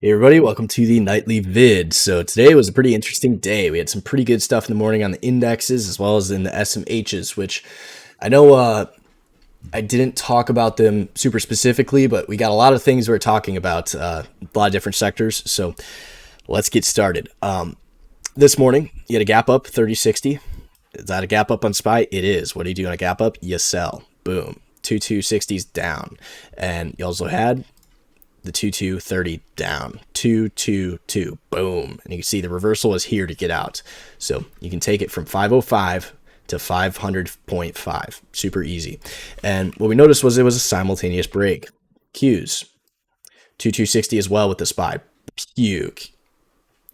Hey everybody, welcome to the nightly vid. So today was a pretty interesting day. We had some pretty good stuff in the morning on the indexes as well as in the SMHs, which I know I didn't talk about them super specifically, but we got a lot of things we're talking about, a lot of different sectors. So let's get started. This morning, you had a gap up 3060. Is that a gap up on SPY? It is. What do you do on a gap up? You sell. Boom. 2260s down. And you also had the 2230 down, 222, boom. And you can see the reversal is here to get out. So you can take it from 505 to 500.5, super easy. And what we noticed was it was a simultaneous break. Qs, 2260 as well with the SPY, puke.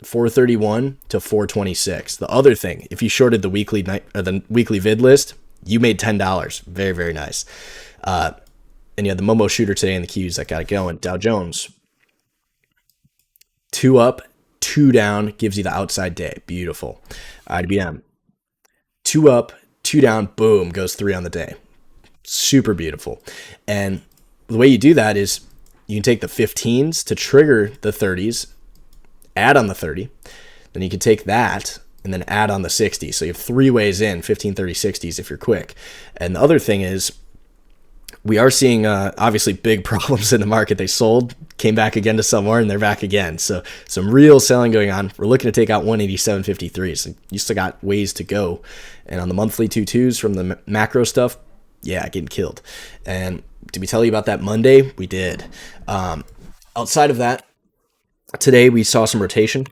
431 to 426. The other thing, if you shorted the weekly night or the weekly vid list, you made $10. Very, very nice. And you had the Momo shooter today in the Qs that got it going. Dow Jones, 2 up, 2 down, gives you the outside day. Beautiful. IBM, 2 up, 2 down, boom, goes 3 on the day. Super beautiful. And the way you do that is you can take the 15s to trigger the 30s, add on the 30. Then you can take that and then add on the 60. So you have 3 ways in, 15, 30, 60s if you're quick. And the other thing is, we are seeing obviously big problems in the market. They sold, came back again to sell more, and they're back again. So some real selling going on. We're looking to take out 187.53. So you still got ways to go. And on the monthly 2-2s from the macro stuff, yeah, getting killed. And did we tell you about that Monday? We did. Outside of that, today we saw some rotation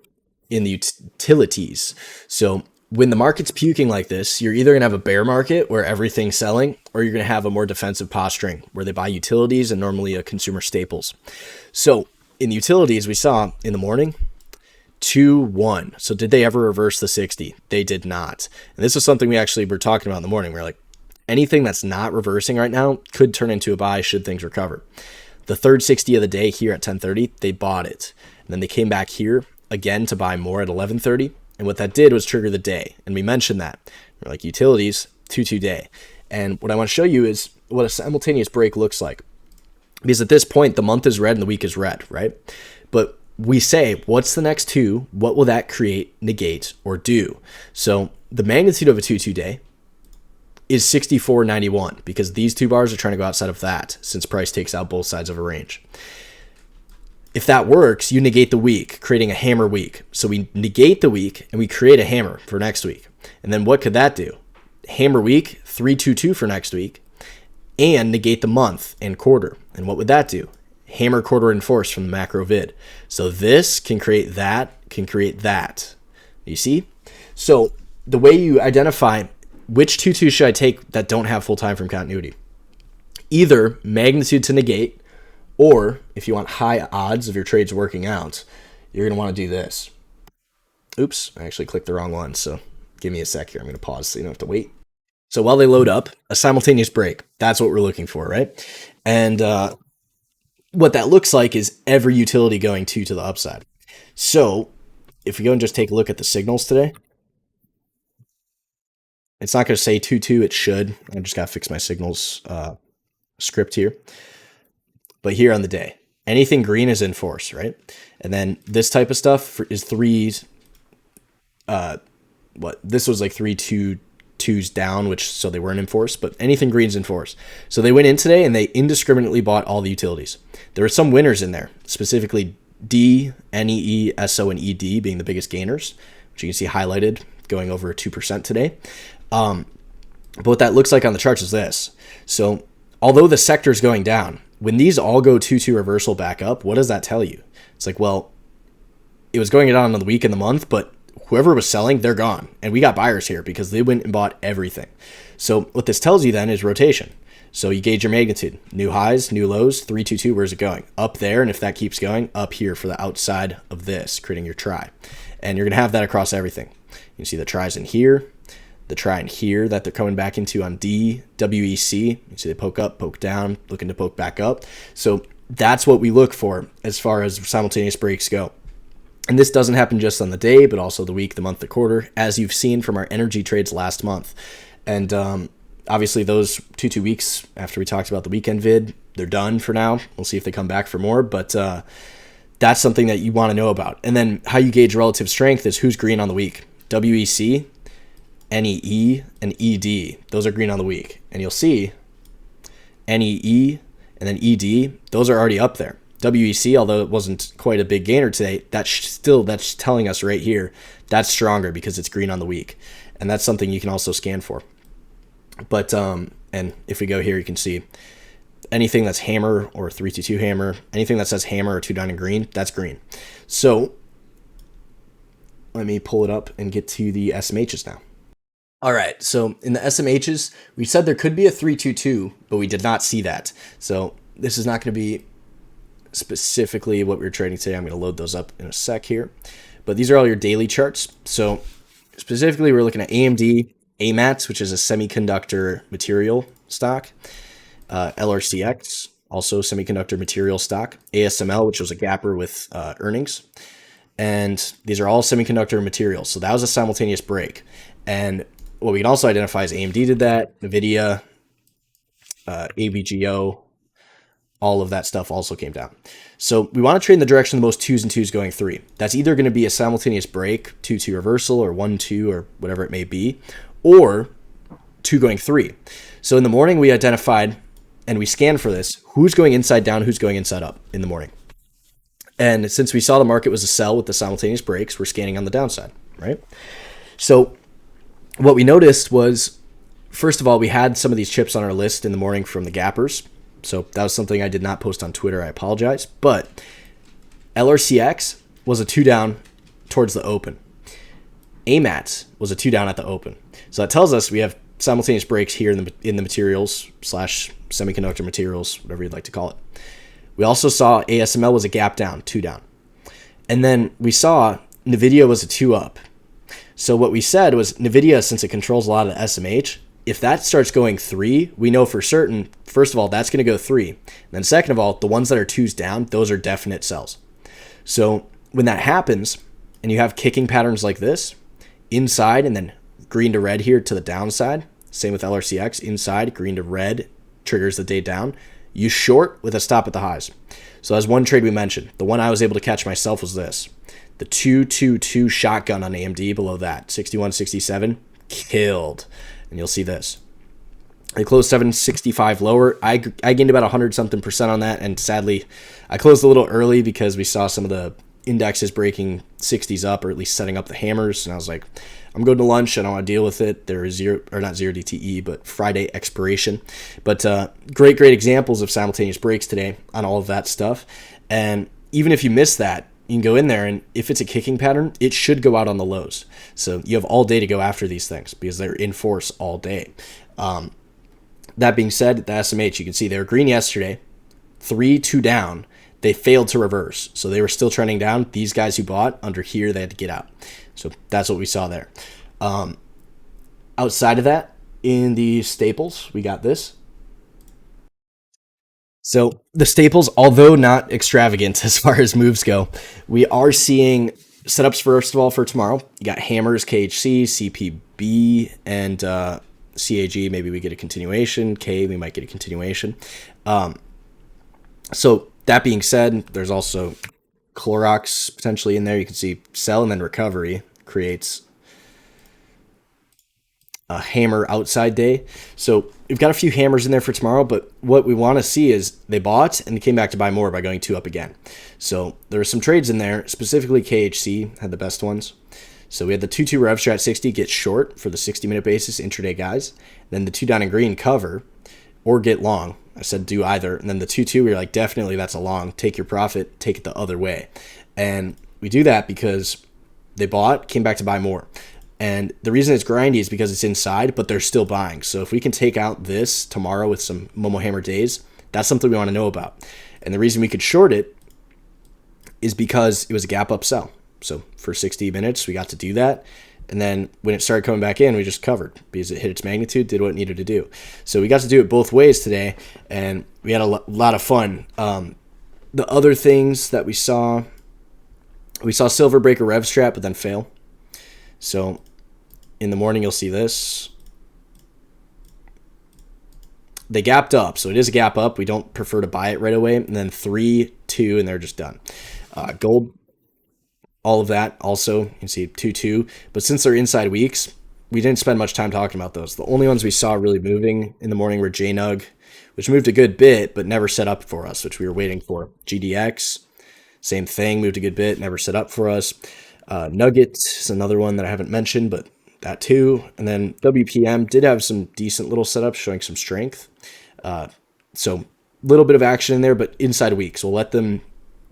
in the utilities. So when the market's puking like this, you're either going to have a bear market where everything's selling, or you're going to have a more defensive posturing where they buy utilities and normally a consumer staples. So in the utilities, we saw in the morning 2-1. So did they ever reverse the 60? They did not. And this is something we actually were talking about in the morning. We're like, anything that's not reversing right now could turn into a buy should things recover. The third 60 of the day here at 10:30, they bought it. And then they came back here again to buy more at 11:30. And what that did was trigger the day. And we mentioned that. We're like, utilities, 2-2 day. And what I want to show you is what a simultaneous break looks like. Because at this point, the month is red and the week is red, right? But we say, what's the next 2? What will that create, negate, or do? So the magnitude of a 2-2 day is 64.91 because these 2 bars are trying to go outside of that since price takes out both sides of a range. If that works, you negate the week, creating a hammer week. So we negate the week and we create a hammer for next week. And then what could that do? Hammer week, 3-2-2 for next week, and negate the month and quarter. And what would that do? Hammer quarter enforce from the macro vid. So this can create that, can create that. You see? So the way you identify which 2-2 should I take that don't have full time frame continuity? Either magnitude to negate, or if you want high odds of your trades working out, you're going to want to do this. Oops, I actually clicked the wrong one. So give me a sec here. I'm going to pause so you don't have to wait. So while they load up, a simultaneous break. That's what we're looking for, right? And what that looks like is every utility going to the upside. So if we go and just take a look at the signals today, it's not going to say 2-2. It should. I just got to fix my signals script here. But here on the day, anything green is in force, right? And then this type of stuff is 3s. This was like 3-2-2s down, which so they weren't in force, but anything green's in force. So they went in today and they indiscriminately bought all the utilities. There were some winners in there, specifically D, NEE, SO, and ED being the biggest gainers, which you can see highlighted going over 2% today. But what that looks like on the charts is this. So although the sector is going down, when these all go 2-2 reversal back up, what does that tell you? It's like, well, it was going down on the week and the month, but whoever was selling, they're gone. And we got buyers here because they went and bought everything. So what this tells you then is rotation. So you gauge your magnitude. New highs, new lows, 3-2-2, where's it going? Up there, and if that keeps going, up here for the outside of this, creating your try. And you're going to have that across everything. You can see the tries in here, the try in here that they're coming back into on D, WEC. You see they poke up, poke down, looking to poke back up. So that's what we look for as far as simultaneous breaks go. And this doesn't happen just on the day, but also the week, the month, the quarter, as you've seen from our energy trades last month. And obviously those 2 weeks after we talked about the weekend vid, they're done for now. We'll see if they come back for more. But That's something that you want to know about. And then how you gauge relative strength is who's green on the week. WEC, NEE, and ED. Those are green on the week. And you'll see NEE and then ED, those are already up there. WEC, although it wasn't quite a big gainer today, that's telling us right here that's stronger because it's green on the week. And that's something you can also scan for. But and if we go here, you can see anything that's hammer or 322 hammer, anything that says hammer or 2 down in green, that's green. So let me pull it up and get to the SMHs now. All right, so in the SMHs, we said there could be a 322, but we did not see that. So this is not going to be specifically what we're trading today. I'm going to load those up in a sec here. But these are all your daily charts. So specifically, we're looking at AMD, AMAT, which is a semiconductor material stock, LRCX, also semiconductor material stock, ASML, which was a gapper with earnings. And these are all semiconductor materials. So that was a simultaneous break. And what we can also identify is AMD did that, NVIDIA, AVGO, all of that stuff also came down. So we want to trade in the direction of the most 2s and 2s going 3. That's either going to be a simultaneous break, 2-2 reversal, or 1-2, or whatever it may be, or 2 going 3. So in the morning, we identified, and we scanned for this, who's going inside down, who's going inside up in the morning. And since we saw the market was a sell with the simultaneous breaks, we're scanning on the downside, right? So what we noticed was, first of all, we had some of these chips on our list in the morning from the gappers. So that was something I did not post on Twitter. I apologize. But LRCX was a 2 down towards the open. AMAT was a 2 down at the open. So that tells us we have simultaneous breaks here in the materials / semiconductor materials, whatever you'd like to call it. We also saw ASML was a gap down, 2 down. And then we saw NVIDIA was a 2 up. So what we said was NVIDIA, since it controls a lot of the SMH, if that starts going 3, we know for certain, first of all, that's going to go 3. And then second of all, the ones that are 2s down, those are definite sells. So when that happens and you have kicking patterns like this, inside and then green to red here to the downside, same with LRCX, inside, green to red, triggers the day down, you short with a stop at the highs. So that's one trade we mentioned. The one I was able to catch myself was this. The 222 shotgun on AMD below that, 61.67, killed. And you'll see this. They closed 765 lower. I gained about 100-something% on that, and sadly, I closed a little early because we saw some of the indexes breaking 60s up, or at least setting up the hammers, and I was like, I'm going to lunch. I don't want to deal with it. There is not zero DTE, but Friday expiration. But great examples of simultaneous breaks today on all of that stuff. And even if you miss that, you can go in there, and if it's a kicking pattern, it should go out on the lows. So you have all day to go after these things because they're in force all day. That being said, the SMH, you can see they were green yesterday, 3-2 down. They failed to reverse. So they were still trending down. These guys who bought under here, they had to get out. So that's what we saw there. Outside of that, in the staples, we got this. So the staples, although not extravagant as far as moves go, we are seeing setups, first of all, for tomorrow. You got hammers, KHC, CPB, and CAG. Maybe we get a continuation. K, we might get a continuation. So that being said, there's also Clorox potentially in there. You can see sell and then recovery creates a hammer outside day. So we've got a few hammers in there for tomorrow, but what we want to see is they bought and they came back to buy more by going 2 up again. So there were some trades in there, specifically KHC had the best ones. So we had the 2-2 rev strat 60 get short for the 60-minute basis intraday guys. Then the 2 down in green cover or get long. I said do either. And then the 2-2, we were like, definitely that's a long. Take your profit, take it the other way. And we do that because they bought, came back to buy more. And the reason it's grindy is because it's inside, but they're still buying. So if we can take out this tomorrow with some Momo Hammer days, that's something we want to know about. And the reason we could short it is because it was a gap up sell. So for 60 minutes, we got to do that. And then when it started coming back in, we just covered because it hit its magnitude, did what it needed to do. So we got to do it both ways today, and we had a lot of fun. The other things that we saw silver break a rev strat, but then fail. So in the morning, you'll see this. They gapped up, so it is a gap up. We don't prefer to buy it right away. And then 3, 2, and they're just done. Gold, all of that also, you can see 2-2. But since they're inside weeks, we didn't spend much time talking about those. The only ones we saw really moving in the morning were JNUG, which moved a good bit, but never set up for us, which we were waiting for. GDX, same thing, moved a good bit, never set up for us. Nugget is another one that I haven't mentioned, but that too. And then WPM did have some decent little setups showing some strength. So a little bit of action in there, but inside weeks. We'll let them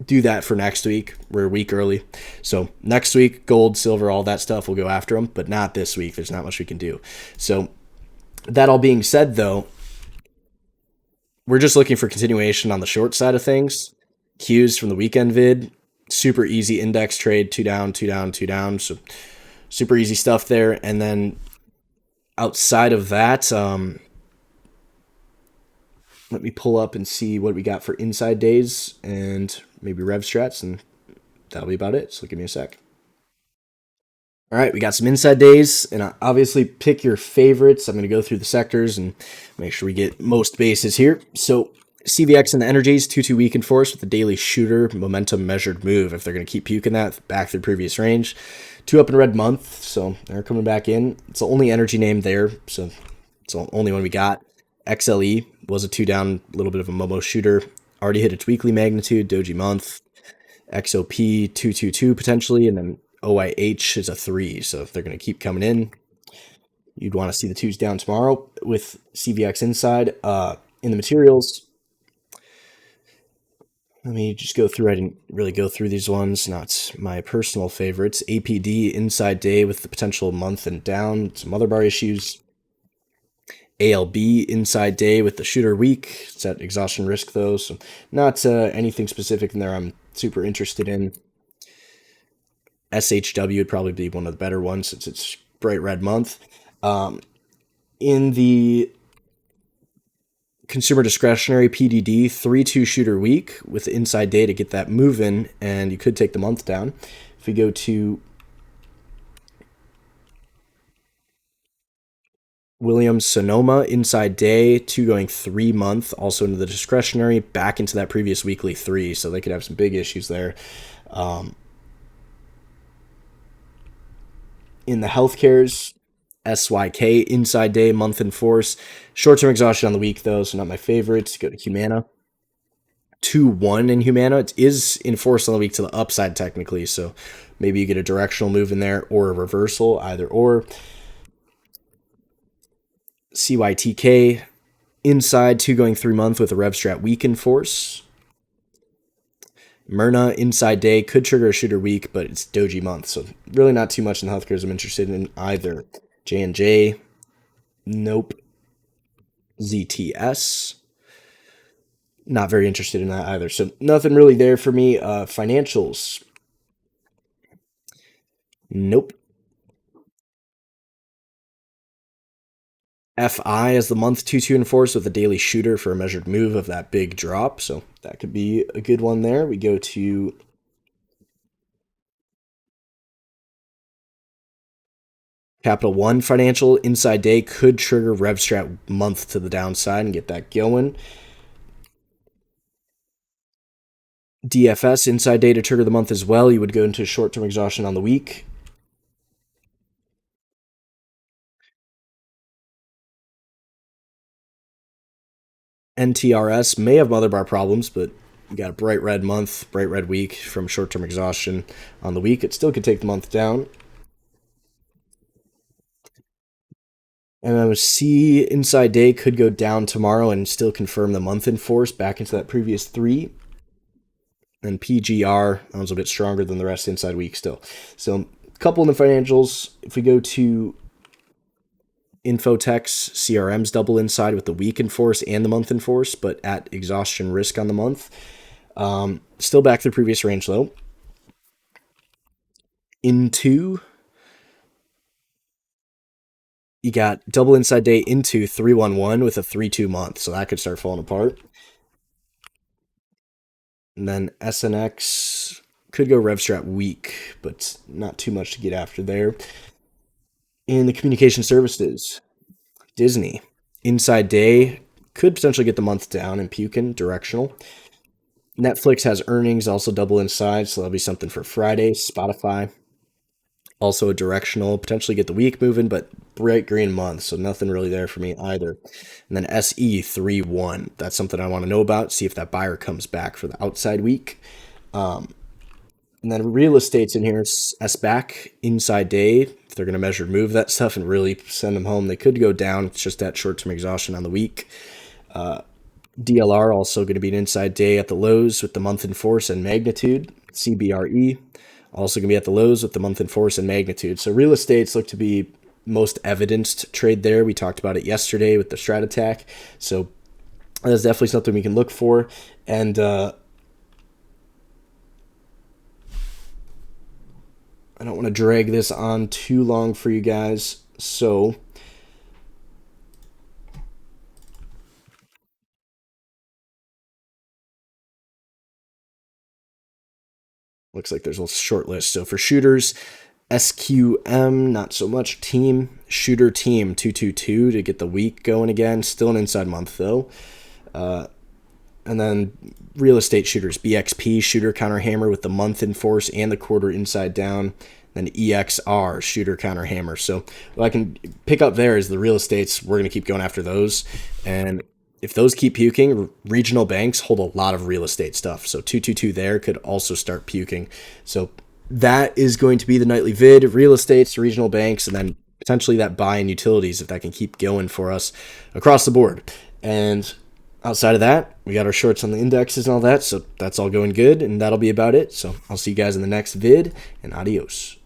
do that for next week. We're a week early. So next week, gold, silver, all that stuff, we'll go after them, but not this week. There's not much we can do. So that all being said, though, we're just looking for continuation on the short side of things. Cues from the weekend vid, super easy index trade, 2 down, 2 down, 2 down. So super easy stuff there. And then outside of that, let me pull up and see what we got for inside days and maybe rev strats, and that'll be about it. So give me a sec. All right, we got some inside days, and obviously pick your favorites. I'm going to go through the sectors and make sure we get most bases here. So CVX and the energies, 2-2 weakened force with the daily shooter momentum measured move. If they're going to keep puking that back through previous range. 2 up in red month, so they're coming back in. It's the only energy name there, so it's the only one we got. XLE was a 2 down, a little bit of a Momo shooter. Already hit its weekly magnitude, doji month. XOP 222 potentially, and then OIH is a 3, so if they're going to keep coming in, you'd want to see the 2s down tomorrow with CVX inside. In the materials, let me just go through. I didn't really go through these ones, not my personal favorites. APD inside day with the potential month and down, some other bar issues. ALB inside day with the shooter weak. It's at exhaustion risk though, so not anything specific in there I'm super interested in. SHW would probably be one of the better ones since it's bright red month. In the consumer discretionary PDD, 3-2 shooter week with the inside day to get that moving, and you could take the month down. If we go to Williams Sonoma inside day, 2 going 3 month, also into the discretionary, back into that previous weekly 3, so they could have some big issues there. In the healthcares, SYK inside day, month in force. Short-term exhaustion on the week, though, so not my favorites. Go to Humana. 2-1 in Humana. It is in force on the week to the upside, technically, so maybe you get a directional move in there or a reversal, either or. CYTK inside, 2 going 3 month with a rev strat week in force. Myrna inside day could trigger a shooter week, but it's doji month, so really not too much in healthcare I'm interested in either. J&J, nope. ZTS, not very interested in that either. So nothing really there for me. Financials, nope. FI as the month 2-2 in force with a daily shooter for a measured move of that big drop, so that could be a good one there. We go to Capital One Financial inside day could trigger rev strat month to the downside and get that going. DFS inside day to trigger the month as well. You would go into short-term exhaustion on the week. NTRS may have mother bar problems, but you got a bright red month, bright red week from short-term exhaustion on the week. It still could take the month down. MMC inside day could go down tomorrow and still confirm the month in force back into that previous 3. And PGR, that one's a bit stronger than the rest inside week still. So a couple in the financials. If we go to Infotech's, CRM's double inside with the week in force and the month in force, but at exhaustion risk on the month. Still back to the previous range though. Into, you got double inside day into 311 with a 3-2 month, so that could start falling apart. And then SNX could go rev strat weak, but not too much to get after there. In the communication services, Disney inside day could potentially get the month down and puking directional. Netflix has earnings also double in size, so that'll be something for Friday. Spotify, also a directional, potentially get the week moving, but bright green month, so nothing really there for me either. And then SE 3-1. That's something I want to know about, see if that buyer comes back for the outside week. And then real estate's in here. S back inside day. If they're going to measure move that stuff and really send them home, they could go down. It's just that short term exhaustion on the week. DLR also going to be an inside day at the lows with the month in force and magnitude. CBRE also going to be at the lows with the month in force and magnitude. So real estates look to be most evidenced trade there. We talked about it yesterday with the strat attack. So that's definitely something we can look for. And I don't want to drag this on too long for you guys. So looks like there's a short list. So for shooters, SQM, not so much. Team, shooter team 222 to get the week going again. Still an inside month though. And then real estate shooters, BXP, shooter counter hammer with the month in force and the quarter inside down. Then EXR, shooter counter hammer. So what I can pick up there is the real estates. We're going to keep going after those. And if those keep puking, regional banks hold a lot of real estate stuff. So 222 there could also start puking. So that is going to be the nightly vid, real estates, regional banks, and then potentially that buy in utilities if that can keep going for us across the board. And outside of that, we got our shorts on the indexes and all that. So that's all going good. And that'll be about it. So I'll see you guys in the next vid, and adios.